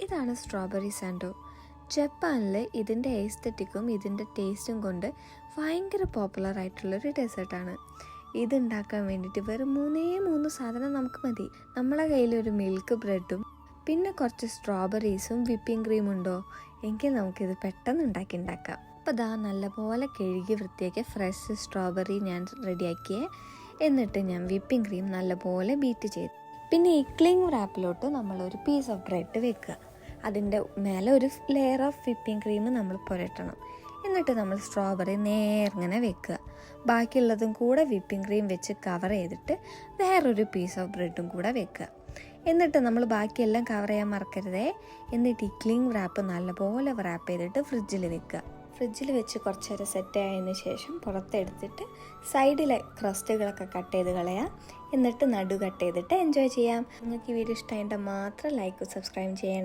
ഇതാണ് സ്ട്രോബെറി സാൻഡോ. ജപ്പാനിൽ ഇതിൻ്റെ എസ്തെറ്റിക്കും ഇതിൻ്റെ ടേസ്റ്റും കൊണ്ട് ഭയങ്കര പോപ്പുലർ ആയിട്ടുള്ളൊരു ഡെസേർട്ടാണ്. ഇതുണ്ടാക്കാൻ വേണ്ടിയിട്ട് വെറും 3 സാധനം നമുക്ക് മതി. നമ്മളെ കയ്യിലൊരു മിൽക്ക് ബ്രെഡും പിന്നെ കുറച്ച് സ്ട്രോബെറീസും വിപ്പിംഗ് ക്രീമും ഉണ്ടോ എങ്കിൽ നമുക്കിത് പെട്ടെന്ന് ഉണ്ടാക്കാം. അപ്പോൾ ദാ നല്ലപോലെ കഴുകി വൃത്തിയാക്കിയ ഫ്രഷ് സ്ട്രോബെറി ഞാൻ റെഡിയാക്കിയേ. എന്നിട്ട് ഞാൻ വിപ്പിംഗ് ക്രീം നല്ലപോലെ ബീറ്റ് ചെയ്തു. പിന്നെ ഈ ക്ലിംഗ് റാപ്പിലോട്ട് നമ്മളൊരു പീസ് ഓഫ് ബ്രെഡ് വെക്കുക. അതിൻ്റെ മേലെ ഒരു ലെയർ ഓഫ് വിപ്പിംഗ് ക്രീം നമ്മൾ പുരട്ടണം. എന്നിട്ട് നമ്മൾ സ്ട്രോബെറി നേർങ്ങനെ വെക്കുക. ബാക്കിയുള്ളതും കൂടെ വിപ്പിംഗ് ക്രീം വെച്ച് കവർ ചെയ്തിട്ട് വേറൊരു പീസ് ഓഫ് ബ്രെഡും കൂടെ വെക്കുക. എന്നിട്ട് നമ്മൾ ബാക്കിയെല്ലാം കവർ ചെയ്യാൻ മറക്കരുതേ. എന്നിട്ട് ഈ ക്ലിംഗ് റാപ്പ് നല്ലപോലെ റാപ്പ് ചെയ്തിട്ട് ഫ്രിഡ്ജിൽ വെക്കുക. ഫ്രിഡ്ജിൽ വെച്ച് കുറച്ച് നേരം സെറ്റ് ആയതിനു ശേഷം പുറത്തെടുത്തിട്ട് സൈഡിലെ ക്രസ്റ്റുകളൊക്കെ കട്ട് ചെയ്ത് കളയാം. എന്നിട്ട് നടു കട്ട് ചെയ്തിട്ട് എൻജോയ് ചെയ്യാം. നിങ്ങൾക്ക് ഈ വീഡിയോ ഇഷ്ടമായിട്ട് മാത്രം ലൈക്ക് സബ്സ്ക്രൈബ് ചെയ്യണം.